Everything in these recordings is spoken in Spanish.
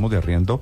cagamos de riendo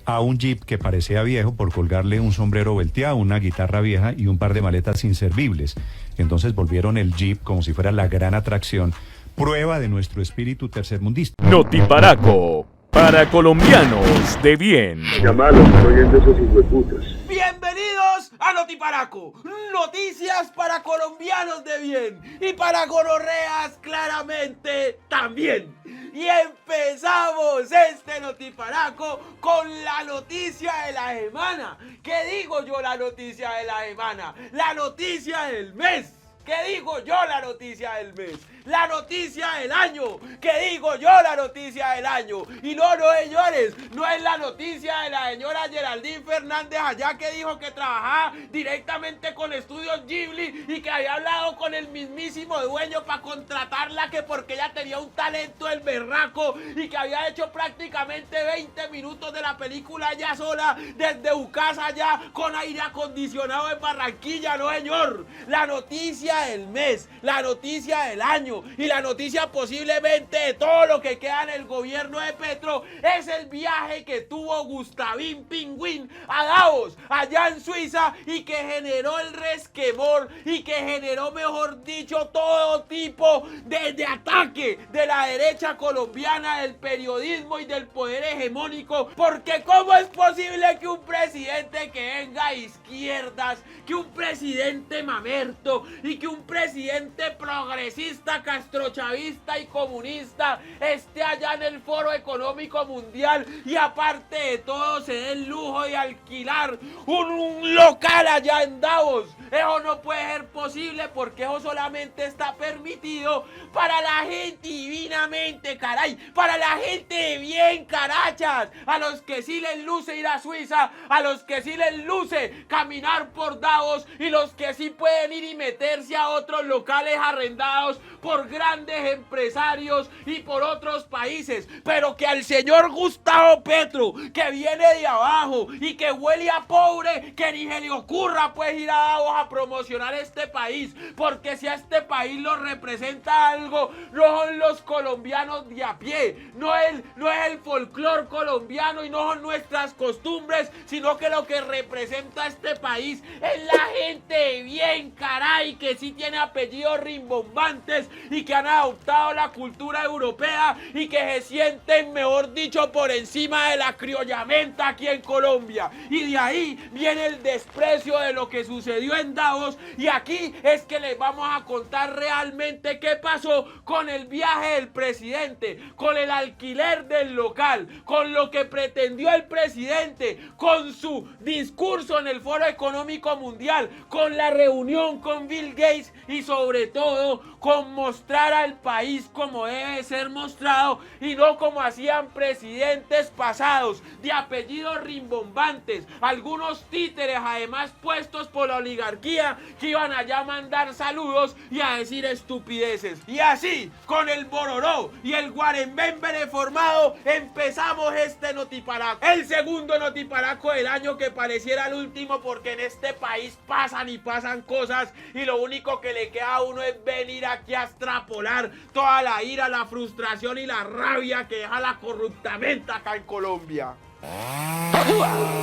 a un jeep que parecía viejo por colgarle un sombrero volteado, una guitarra vieja y un par de maletas inservibles. Entonces volvieron el jeep como si fuera la gran atracción, prueba de nuestro espíritu tercermundista. Notiparaco, para colombianos de bien. Llamalos, estoy oyendo esos hijueputas. Bienvenidos a Notiparaco, noticias para colombianos de bien y para gonorreas claramente también. Y empezamos este Notiparaco con la noticia de la semana. ¿Qué digo yo la noticia de la semana? La noticia del mes. ¿Qué digo yo la noticia del mes? La noticia del año. ¿Qué digo yo la noticia del año? Y no, señores, no es la noticia de la señora Geraldine Fernández allá que dijo que trabajaba directamente con Estudios Ghibli y que había hablado con el mismísimo dueño para contratarla, que porque ella tenía un talento del berraco y que había hecho prácticamente 20 minutos de la película ya sola desde su casa allá con aire acondicionado en Barranquilla. No, señor, la noticia del mes, la noticia del año y la noticia posiblemente de todo lo que queda en el gobierno de Petro es el viaje que tuvo Gustavín Pingüín a Davos, allá en Suiza, y que generó el resquemor y que generó, mejor dicho, todo tipo de ataque de la derecha colombiana, del periodismo y del poder hegemónico, porque ¿cómo es posible que un presidente que venga a izquierdas, que un presidente mamerto y que un presidente progresista, castrochavista y comunista esté allá en el Foro Económico Mundial y aparte de todo se dé el lujo de alquilar un local allá en Davos? Eso no puede ser posible, porque eso solamente está permitido para la gente divinamente, caray, para la gente de bien, carachas, a los que sí les luce ir a Suiza, a los que sí les luce caminar por Davos y los que sí pueden ir y meterse a otros locales arrendados por grandes empresarios y por otros países, pero que al señor Gustavo Petro, que viene de abajo y que huele a pobre, que ni se le ocurra pues ir a Davos a promocionar este país, porque si a este país lo representa algo, no son los colombianos de a pie, no es el folclor colombiano y no son nuestras costumbres, sino que lo que representa a este país es la gente de bien, caray, que sí tiene apellidos rimbombantes y que han adoptado la cultura europea y que se sienten, mejor dicho, por encima de la criollamenta aquí en Colombia. Y de ahí viene el desprecio de lo que sucedió en Davos, y aquí es que les vamos a contar realmente qué pasó con el viaje del presidente, con el alquiler del local, con lo que pretendió el presidente, con su discurso en el Foro Económico Mundial, con la reunión con Bill Gates y sobre todo con mostrar al país como debe ser mostrado y no como hacían presidentes pasados de apellidos rimbombantes, algunos títeres además puestos por la oligarquía que iban allá a mandar saludos y a decir estupideces. Y así, con el bororó y el guarembembe formado, empezamos este Notiparaco, el segundo Notiparaco del año, que pareciera el último, porque en este país pasan y pasan cosas y lo único que le queda a uno es venir aquí a extrapolar toda la ira, la frustración y la rabia que deja la corruptamenta acá en Colombia.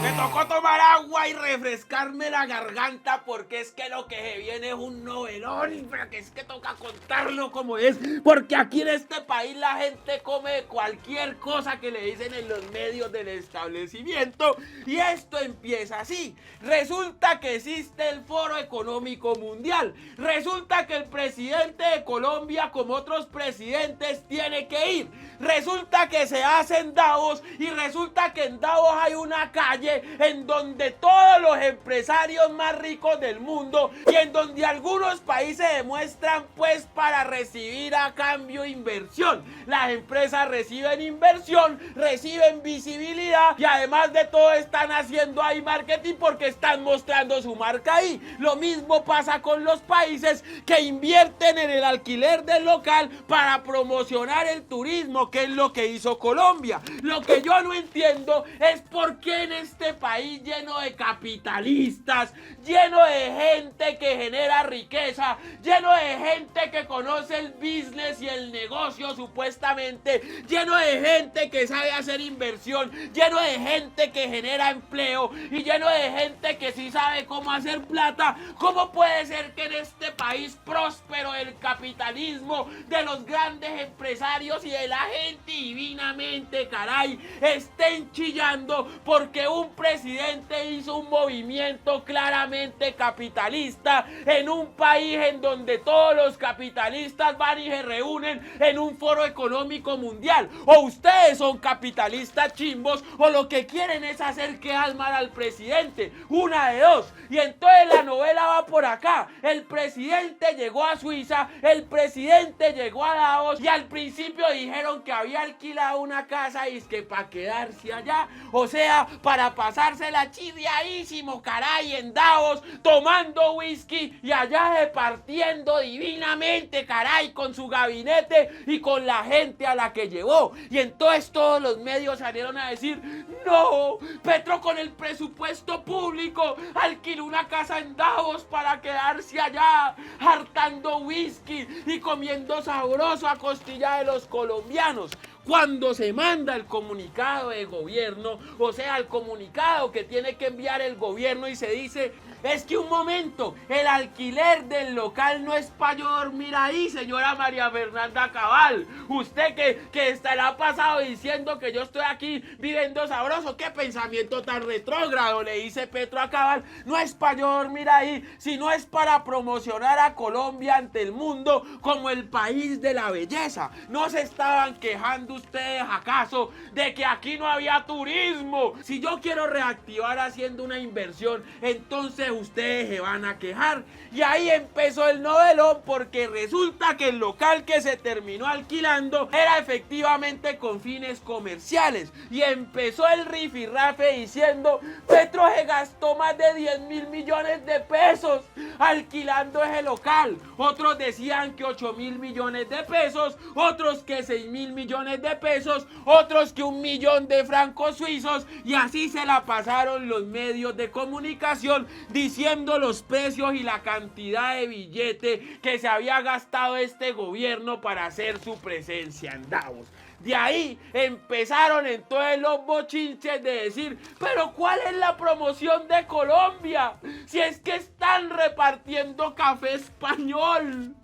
Me tocó tomar agua y refrescarme la garganta, porque es que lo que se viene es un novelón, pero que es que toca contarlo como es, porque aquí en este país la gente come cualquier cosa que le dicen en los medios del establecimiento, y esto empieza así. Resulta que existe el Foro Económico Mundial, resulta que el presidente de Colombia, como otros presidentes, tiene que ir, resulta que se hace en Davos, y resulta que en Davos hay una calle en donde todos los empresarios más ricos del mundo y en donde algunos países demuestran pues para recibir a cambio inversión. Las empresas reciben inversión, reciben visibilidad y además de todo están haciendo ahí marketing porque están mostrando su marca ahí. Lo mismo pasa con los países que invierten en el alquiler del local para promocionar el turismo, que es lo que hizo Colombia. Lo que yo no entiendo preguntando es por qué en este país lleno de capitalistas, lleno de gente que genera riqueza, lleno de gente que conoce el business y el negocio supuestamente, lleno de gente que sabe hacer inversión, lleno de gente que genera empleo y lleno de gente que sí sabe cómo hacer plata, ¿cómo puede ser que en este país próspero del capitalismo, de los grandes empresarios y de la gente divinamente, caray, estén chillando porque un presidente hizo un movimiento claramente capitalista en un país en donde todos los capitalistas van y se reúnen en un foro económico mundial? O ustedes son capitalistas chimbos o lo que quieren es hacer quedar mal al presidente, una de dos. Y entonces la novela va por acá: el presidente llegó a Suiza, el presidente llegó a Davos y al principio dijeron que había alquilado una casa y es que para quedarse allá, o sea, para pasársela chirriadísimo, caray, en Davos, tomando whisky y allá repartiendo divinamente, caray, con su gabinete y con la gente a la que llevó. Y entonces todos los medios salieron a decir: no, Petro con el presupuesto público alquiló una casa en Davos para quedarse allá, hartando whisky y comiendo sabroso a costilla de los colombianos. Cuando se manda el comunicado de gobierno, o sea, el comunicado que tiene que enviar el gobierno, y se dice: es que un momento, el alquiler del local no es para yo dormir ahí, señora María Fernanda Cabal. Usted que estará pasado diciendo que yo estoy aquí viviendo sabroso. ¿Qué pensamiento tan retrógrado?, le dice Petro a Cabal. No es para yo dormir ahí, sino es para promocionar a Colombia ante el mundo como el país de la belleza. ¿No se estaban quejando ustedes acaso de que aquí no había turismo? Si yo quiero reactivar haciendo una inversión, entonces ustedes se van a quejar. Y ahí empezó el novelón, porque resulta que el local que se terminó alquilando era efectivamente con fines comerciales. Y empezó el rifirrafe diciendo: Petro se gastó más de 10.000 millones de pesos alquilando ese local. Otros decían que 8.000 millones de pesos, otros que 6.000 millones de pesos, otros que 1 millón de francos suizos, y así se la pasaron los medios de comunicación diciendo los precios y la cantidad de billete que se había gastado este gobierno para hacer su presencia en Davos. De ahí empezaron entonces los bochinches de decir: pero ¿cuál es la promoción de Colombia? Si es que están repartiendo café español,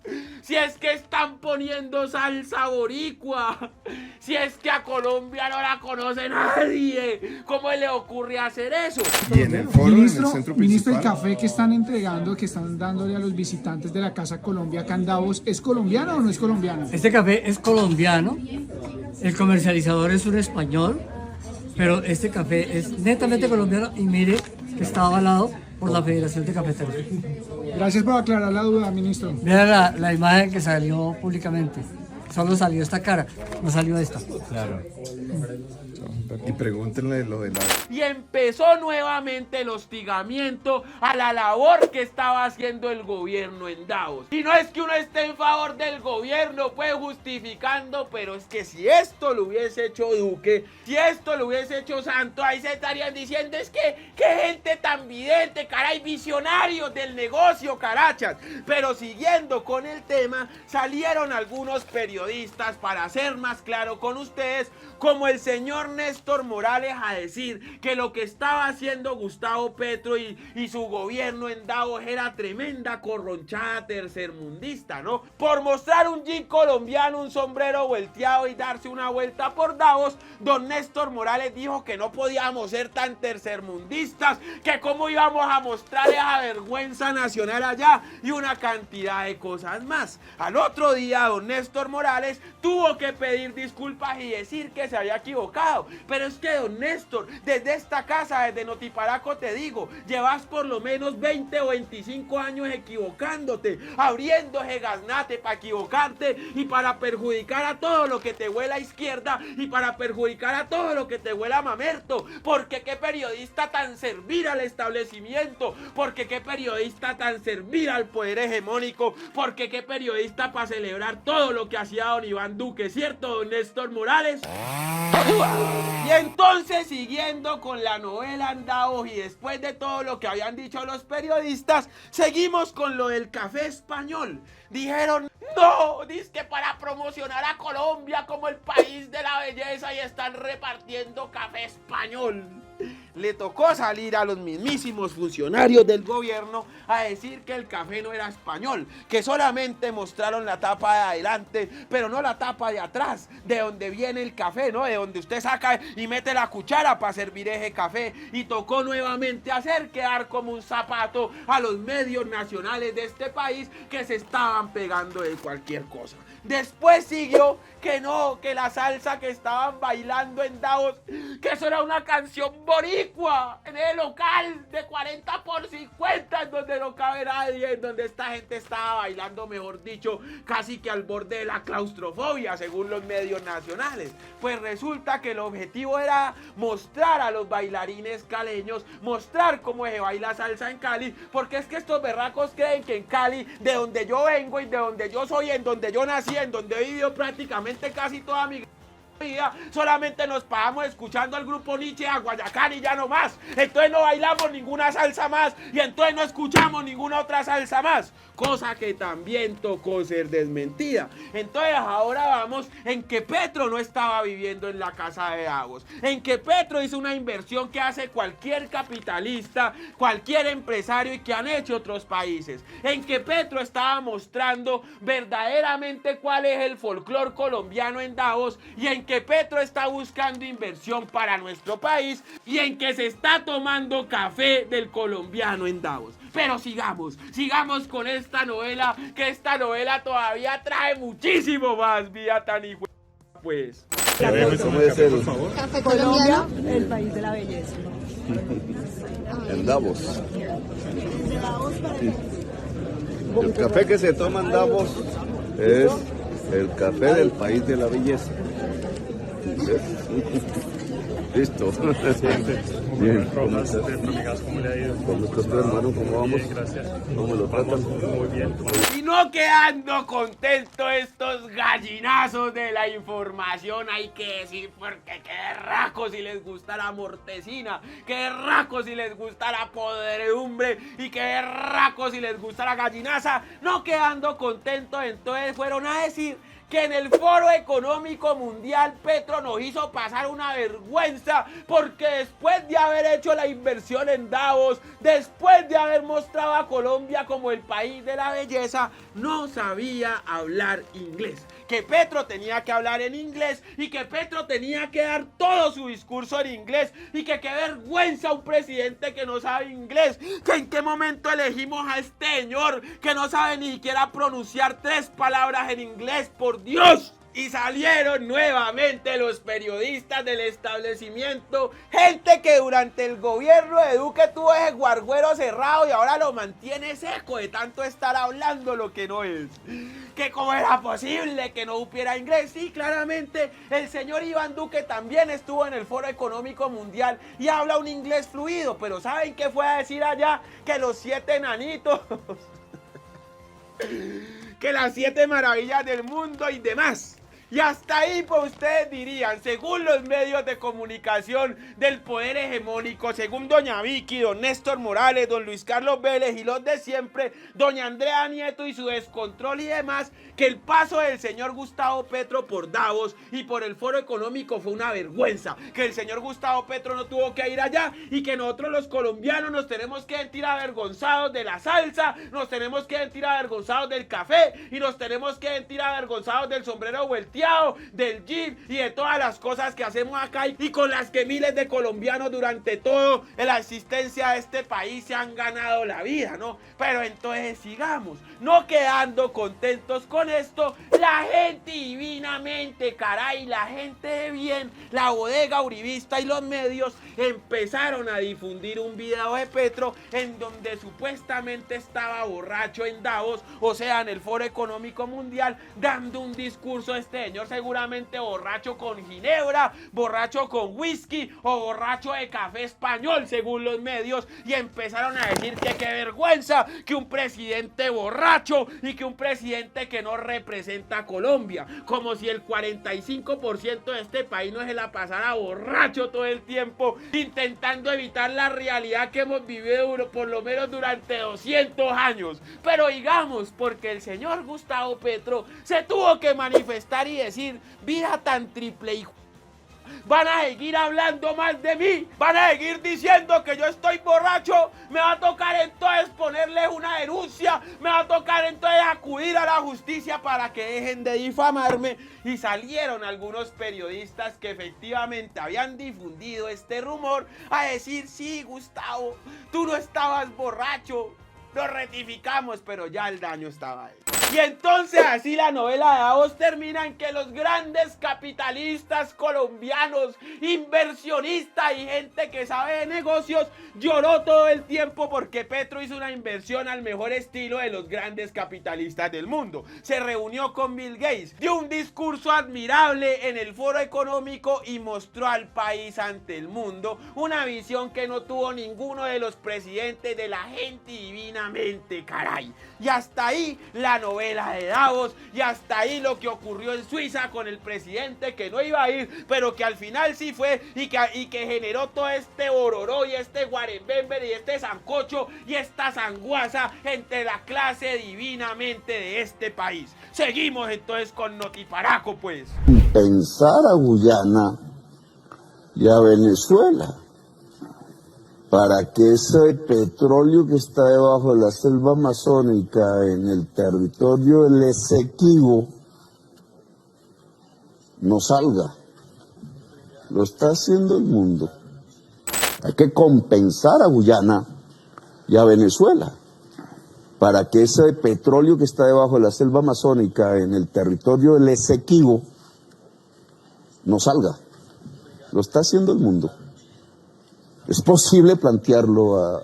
si es que están poniendo salsa boricua, si es que a Colombia no la conoce nadie, ¿cómo le ocurre hacer eso? Y en el foro, Ministro, en el centro ministro, principal, el café que están entregando, que están dándole a los visitantes de la Casa Colombia acá en Davos, ¿es colombiano o no es colombiano? Este café es colombiano, el comercializador es un español, pero este café es netamente colombiano y mire que está avalado por la Federación de Cafeteros. Gracias por aclarar la duda, ministro. Vea la imagen que salió públicamente. Solo salió esta cara, no salió esta. Claro. y pregúntenle lo de la... Y empezó nuevamente el hostigamiento a la labor que estaba haciendo el gobierno en Davos. Y no es que uno esté en favor del gobierno, pues justificando, pero es que si esto lo hubiese hecho Duque, si esto lo hubiese hecho Santos, ahí se estarían diciendo: es que qué gente tan vidente, caray, visionarios del negocio, carachas. Pero siguiendo con el tema, salieron algunos periodistas, para ser más claro con ustedes, como el señor Néstor Morales, a decir que lo que estaba haciendo Gustavo Petro y su gobierno en Davos era tremenda corronchada tercermundista, ¿no? Por mostrar un jean colombiano, un sombrero volteado y darse una vuelta por Davos, don Néstor Morales dijo que no podíamos ser tan tercermundistas, que cómo íbamos a mostrar esa vergüenza nacional allá y una cantidad de cosas más. Al otro día, don Néstor Morales tuvo que pedir disculpas y decir que se había equivocado. Pero es que, don Néstor, desde esta casa, desde Notiparaco, te digo, llevas por lo menos 20 o 25 años equivocándote, abriendo ese gaznate para equivocarte y para perjudicar a todo lo que te huela a izquierda y para perjudicar a todo lo que te huela a mamerto. Porque qué periodista tan servir al establecimiento, porque qué periodista tan servir al poder hegemónico, porque qué periodista para celebrar todo lo que hacía don Iván Duque, ¿cierto, don Néstor Morales? Y entonces, siguiendo con la novela en Davos y después de todo lo que habían dicho los periodistas, seguimos con lo del café español. Dijeron, no, dizque para promocionar a Colombia como el país de la belleza y están repartiendo café español. Le tocó salir a los mismísimos funcionarios del gobierno a decir que el café no era español, que solamente mostraron la tapa de adelante, pero no la tapa de atrás, de donde viene el café, ¿no? De donde usted saca y mete la cuchara para servir ese café. Y tocó nuevamente hacer quedar como un zapato a los medios nacionales de este país que se estaban pegando de cualquier cosa. Después siguió que no, que la salsa que estaban bailando en Davos, que eso era una canción boricua, en el local de 40 por 50, en donde no cabe nadie, en donde esta gente estaba bailando, mejor dicho, casi que al borde de la claustrofobia, según los medios nacionales. Pues resulta que el objetivo era mostrar a los bailarines caleños, mostrar cómo se baila salsa en Cali, porque es que estos berracos creen que en Cali, de donde yo vengo y de donde yo soy, en donde yo nací, en donde he vivido prácticamente casi toda mi vida, solamente nos pagamos escuchando al grupo Nietzsche a Guayacán y ya no más. Entonces no bailamos ninguna salsa más y entonces no escuchamos ninguna otra salsa más, cosa que también tocó ser desmentida. Entonces ahora vamos en que Petro no estaba viviendo en la casa de Davos, en que Petro hizo una inversión que hace cualquier capitalista, cualquier empresario y que han hecho otros países, en que Petro estaba mostrando verdaderamente cuál es el folclore colombiano en Davos y en que Petro está buscando inversión para nuestro país y en que se está tomando café del colombiano en Davos. Pero sigamos con esta novela, que esta novela todavía trae muchísimo más vida tan hijo pues. ¿Cómo es el Café Colombia, el país de la belleza. en Davos? El café que se toma en Davos es el café del país de la belleza. Listo. Bien. ¿Cómo estás? ¿Cómo le ha ido? ¿Cómo estás, hermano? ¿Cómo vamos? Bien, gracias. ¿Cómo lo tratan? Muy bien. Y no quedando contentos estos gallinazos de la información, hay que decir, porque qué racos si les gusta la mortecina, qué racos si les gusta la podredumbre y qué racos si les gusta la gallinaza. No quedando contentos, entonces fueron a decir que en el Foro Económico Mundial Petro nos hizo pasar una vergüenza porque después de haber hecho la inversión en Davos, después de haber mostrado a Colombia como el país de la belleza, no sabía hablar inglés. Que Petro tenía que hablar en inglés y que Petro tenía que dar todo su discurso en inglés y que qué vergüenza un presidente que no sabe inglés, que en qué momento elegimos a este señor que no sabe ni siquiera pronunciar 3 palabras en inglés, por Dios. Y salieron nuevamente los periodistas del establecimiento, gente que durante el gobierno de Duque tuvo ese guarguero cerrado y ahora lo mantiene seco de tanto estar hablando lo que no es. Que cómo era posible que no supiera inglés. Sí, claramente el señor Iván Duque también estuvo en el Foro Económico Mundial y habla un inglés fluido, pero ¿saben qué fue a decir allá? Que los 7 enanitos, que las 7 maravillas del mundo y demás. Y hasta ahí, pues ustedes dirían, según los medios de comunicación del poder hegemónico, según doña Vicky, don Néstor Morales, don Luis Carlos Vélez y los de siempre, doña Andrea Nieto y su descontrol y demás, que el paso del señor Gustavo Petro por Davos y por el Foro Económico fue una vergüenza, que el señor Gustavo Petro no tuvo que ir allá y que nosotros los colombianos nos tenemos que sentir avergonzados de la salsa, nos tenemos que sentir avergonzados del café y nos tenemos que sentir avergonzados del sombrero vuelteado, del jeep y de todas las cosas que hacemos acá y con las que miles de colombianos durante toda la existencia de este país se han ganado la vida, ¿no? Pero entonces sigamos, no quedando contentos con esto, la gente divinamente, caray, la gente de bien, la bodega uribista y los medios empezaron a difundir un video de Petro en donde supuestamente estaba borracho en Davos, o sea, en el Foro Económico Mundial, dando un discurso señor seguramente borracho con ginebra, borracho con whisky o borracho de café español, según los medios, y empezaron a decir que qué vergüenza que un presidente borracho y que un presidente que no representa a Colombia, como si el 45% de este país no se la pasara borracho todo el tiempo, intentando evitar la realidad que hemos vivido por lo menos durante 200 años. Pero digamos, porque el señor Gustavo Petro se tuvo que manifestar y decir, vida tan triple y van a seguir hablando mal de mí, van a seguir diciendo que yo estoy borracho, me va a tocar entonces ponerles una denuncia, me va a tocar entonces acudir a la justicia para que dejen de difamarme. Y salieron algunos periodistas que efectivamente habían difundido este rumor a decir, sí, Gustavo, tú no estabas borracho, lo rectificamos, pero ya el daño estaba hecho. Y entonces así la novela de Davos termina en que los grandes capitalistas colombianos, inversionistas y gente que sabe de negocios lloró todo el tiempo porque Petro hizo una inversión al mejor estilo de los grandes capitalistas del mundo. Se reunió con Bill Gates, dio un discurso admirable en el Foro Económico y mostró al país ante el mundo una visión que no tuvo ninguno de los presidentes de la gente divinamente, caray. Y hasta ahí la novela de Davos, y hasta ahí lo que ocurrió en Suiza con el presidente que no iba a ir, pero que al final sí fue y que generó todo este bororó y este guarembember y este sancocho y esta sanguaza entre la clase divinamente de este país. Seguimos entonces con Notiparaco, pues. Pensar a Guyana y a Venezuela para que ese petróleo que está debajo de la selva amazónica en el territorio del Esequibo no salga. Lo está haciendo el mundo. Hay que compensar a Guyana y a Venezuela para que ese petróleo que está debajo de la selva amazónica en el territorio del Esequibo no salga. Lo está haciendo el mundo. Es posible plantearlo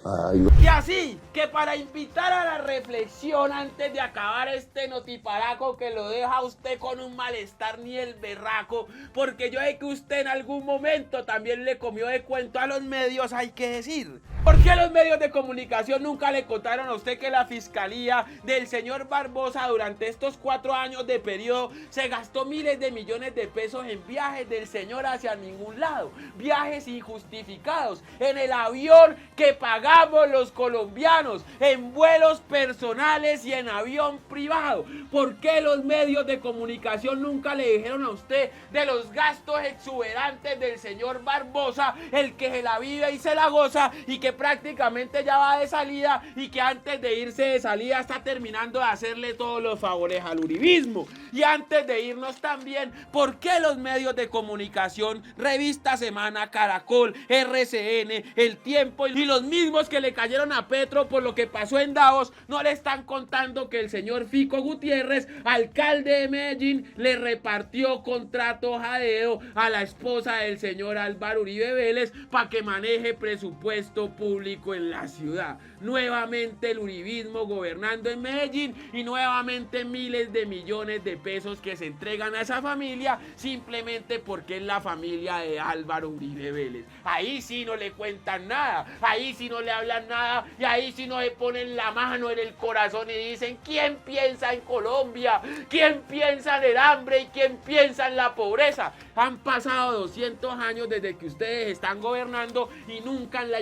Y así que para invitar a la reflexión antes de acabar este Notiparaco que lo deja a usted con un malestar ni el berraco, porque yo sé que usted en algún momento también le comió de cuento a los medios, hay que decir. ¿Por qué los medios de comunicación nunca le contaron a usted que la fiscalía del señor Barbosa durante estos 4 años de periodo se gastó miles de millones de pesos en viajes del señor hacia ningún lado? Viajes injustificados, en el avión que pagamos los colombianos, en vuelos personales y en avión privado. ¿Por qué los medios de comunicación nunca le dijeron a usted de los gastos exuberantes del señor Barbosa, el que se la vive y se la goza y que prácticamente ya va de salida y que antes de irse de salida está terminando de hacerle todos los favores al uribismo? Y antes de irnos también, ¿por qué los medios de comunicación, Revista Semana, Caracol, RCN, El Tiempo y los mismos que le cayeron a Petro por lo que pasó en Davos no le están contando que el señor Fico Gutiérrez, alcalde de Medellín, le repartió contratos a dedo a la esposa del señor Álvaro Uribe Vélez para que maneje presupuesto público en la ciudad? Nuevamente el uribismo gobernando en Medellín y nuevamente miles de millones de pesos que se entregan a esa familia simplemente porque es la familia de Álvaro Uribe Vélez. Ahí sí no le cuentan nada, ahí sí no le hablan nada y ahí sí no le ponen la mano en el corazón y dicen ¿quién piensa en Colombia? ¿Quién piensa en el hambre? ¿Y quién piensa en la pobreza? Han pasado 200 años desde que ustedes están gobernando y nunca en la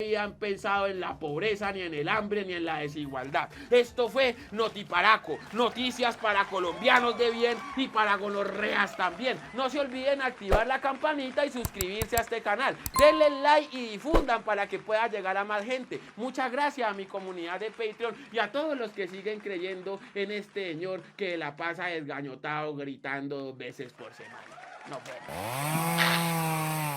habían pensado en la pobreza, ni en el hambre, ni en la desigualdad. Esto fue Notiparaco, noticias para colombianos de bien y para gonorreas también. No se olviden activar la campanita y suscribirse a este canal. Denle like y difundan para que pueda llegar a más gente. Muchas gracias a mi comunidad de Patreon y a todos los que siguen creyendo en este señor que la pasa desgañotado gritando 2 veces por semana. Nos vemos.